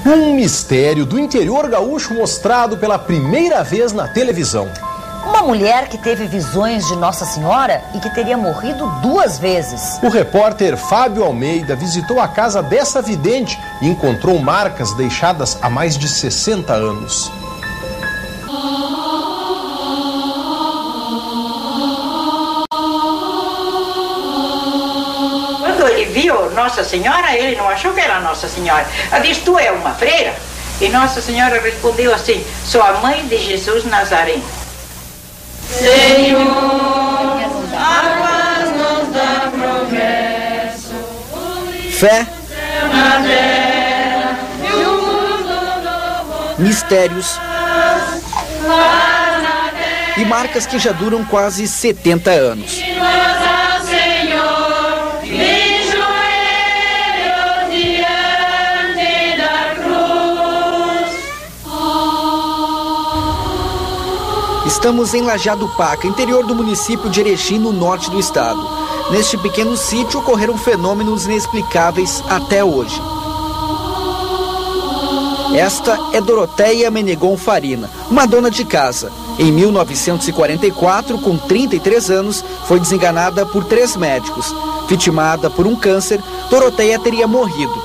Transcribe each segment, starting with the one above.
Um mistério do interior gaúcho mostrado pela primeira vez na televisão. Uma mulher que teve visões de Nossa Senhora e que teria morrido 2 vezes. O repórter Fábio Almeida visitou a casa dessa vidente e encontrou marcas deixadas há mais de 60 anos. Quando ele viu Nossa Senhora, ele não achou que era Nossa Senhora. Ela disse: tu é uma freira? E Nossa Senhora respondeu assim: sou a mãe de Jesus Nazareno. Senhor, a paz nos dá progresso. Fé, mistérios e marcas que já duram quase 70 anos. Estamos em Lajeado Paca, interior do município de Erechim, no norte do estado. Neste pequeno sítio ocorreram fenômenos inexplicáveis até hoje. Esta é Doroteia Menegon Farina, uma dona de casa. Em 1944, com 33 anos, foi desenganada por 3 médicos. Vitimada por um câncer, Doroteia teria morrido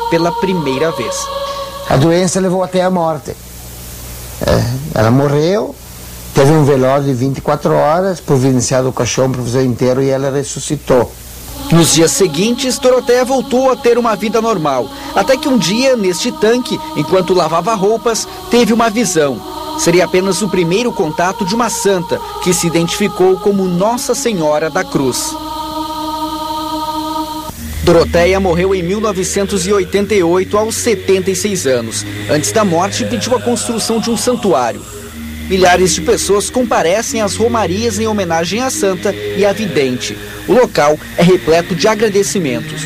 pela primeira vez. A doença levou até a morte. Ela morreu. Teve um velório de 24 horas, providenciado o caixão para fazer inteiro, e ela ressuscitou. Nos dias seguintes, Doroteia voltou a ter uma vida normal. Até que um dia, neste tanque, enquanto lavava roupas, teve uma visão. Seria apenas o primeiro contato de uma santa, que se identificou como Nossa Senhora da Cruz. Doroteia morreu em 1988, aos 76 anos. Antes da morte, pediu a construção de um santuário. Milhares de pessoas comparecem às romarias em homenagem à santa e à vidente. O local é repleto de agradecimentos.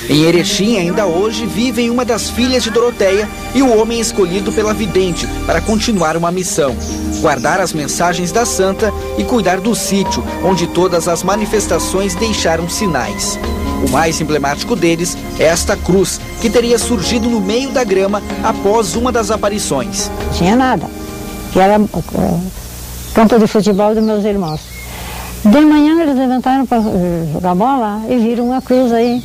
Em Erechim, ainda hoje, vivem uma das filhas de Doroteia e o homem escolhido pela vidente para continuar uma missão: guardar as mensagens da santa e cuidar do sítio, onde todas as manifestações deixaram sinais. O mais emblemático deles é esta cruz, que teria surgido no meio da grama após uma das aparições. Não tinha nada, que era campo de futebol dos meus irmãos. De manhã eles levantaram para jogar bola e viram uma cruz aí.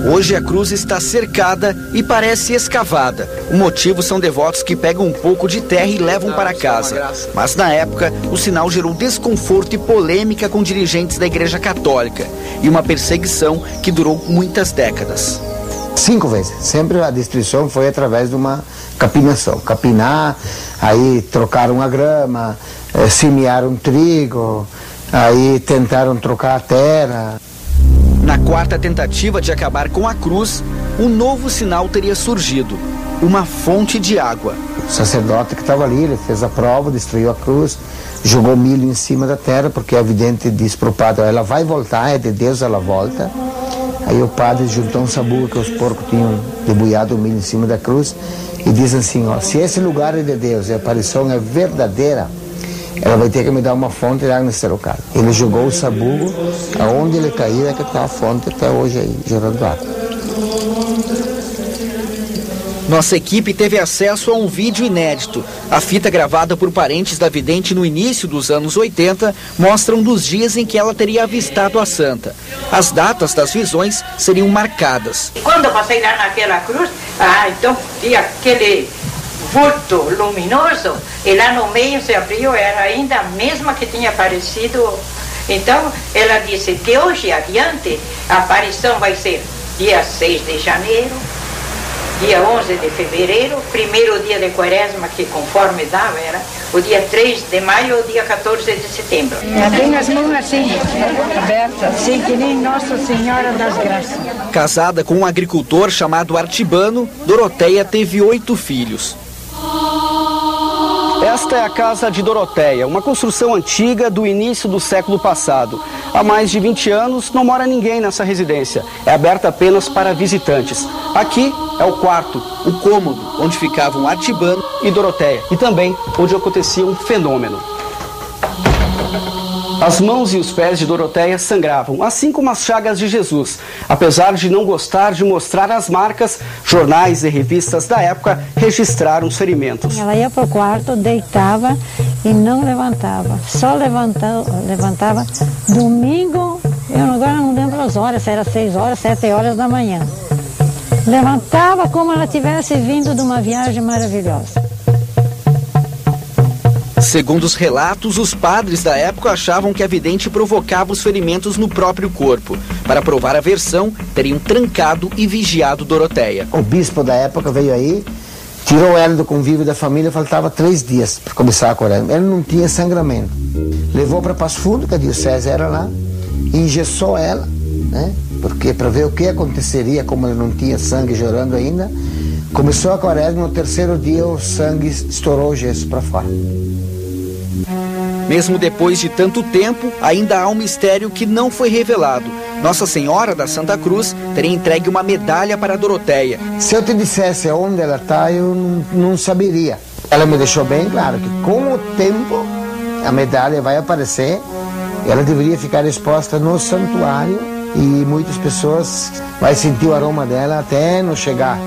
Hoje a cruz está cercada e parece escavada. O motivo são devotos que pegam um pouco de terra e levam para casa. Mas na época, o sinal gerou desconforto e polêmica com dirigentes da Igreja Católica e uma perseguição que durou muitas décadas. 5 vezes. Sempre a destruição foi através de uma capinação. Capinar, aí trocaram a grama, semearam trigo, aí tentaram trocar a terra. Na 4ª tentativa de acabar com a cruz, um novo sinal teria surgido: uma fonte de água. O sacerdote que estava ali, ele fez a prova, destruiu a cruz, jogou milho em cima da terra, porque a vidente disse para o padre: ela vai voltar, é de Deus, ela volta. Aí o padre juntou um sabugo que os porcos tinham debulhado o milho em cima da cruz e diz assim: ó, se esse lugar é de Deus e a aparição é verdadeira, ela vai ter que me dar uma fonte de água nesse local. Ele jogou o sabugo, aonde ele caía, que está a fonte até hoje aí, gerando água. Nossa equipe teve acesso a um vídeo inédito. A fita gravada por parentes da vidente no início dos anos 80 mostra um dos dias em que ela teria avistado a santa. As datas das visões seriam marcadas. Quando eu passei lá naquela cruz, então tinha aquele vulto luminoso, e lá no meio se abriu, era ainda a mesma que tinha aparecido. Então ela disse que hoje adiante a aparição vai ser dia 6 de janeiro, dia 11 de fevereiro, primeiro dia de quaresma, que conforme dava era o dia 3 de maio ou dia 14 de setembro. Ela tem as mãos assim, abertas, assim que nem Nossa Senhora das Graças. Casada com um agricultor chamado Artibano, Doroteia teve 8 filhos. Esta é a casa de Doroteia, uma construção antiga do início do século passado. Há mais de 20 anos não mora ninguém nessa residência. É aberta apenas para visitantes. Aqui é o quarto, o cômodo, onde ficavam Artibano e Doroteia. E também onde acontecia um fenômeno. As mãos e os pés de Doroteia sangravam, assim como as chagas de Jesus. Apesar de não gostar de mostrar as marcas, jornais e revistas da época registraram os ferimentos. Ela ia para o quarto, deitava e não levantava. Só levantava domingo, agora não lembro as horas, se era 6 horas, 7 horas da manhã. Levantava como ela tivesse vindo de uma viagem maravilhosa. Segundo os relatos, os padres da época achavam que a vidente provocava os ferimentos no próprio corpo. Para provar a versão, teriam trancado e vigiado Doroteia. O bispo da época veio aí, tirou ela do convívio da família, faltava 3 dias para começar a quaresma. Ela não tinha sangramento. Levou para Passo Fundo, que a diocese era lá, engessou ela, né? Porque para ver o que aconteceria, como ela não tinha sangue jorrando ainda, começou a quaresma, no 3º dia o sangue estourou o gesso para fora. Mesmo depois de tanto tempo, ainda há um mistério que não foi revelado. Nossa Senhora da Santa Cruz teria entregue uma medalha para Doroteia. Se eu te dissesse onde ela está, eu não saberia. Ela me deixou bem claro que com o tempo a medalha vai aparecer. Ela deveria ficar exposta no santuário e muitas pessoas vão sentir o aroma dela até não chegar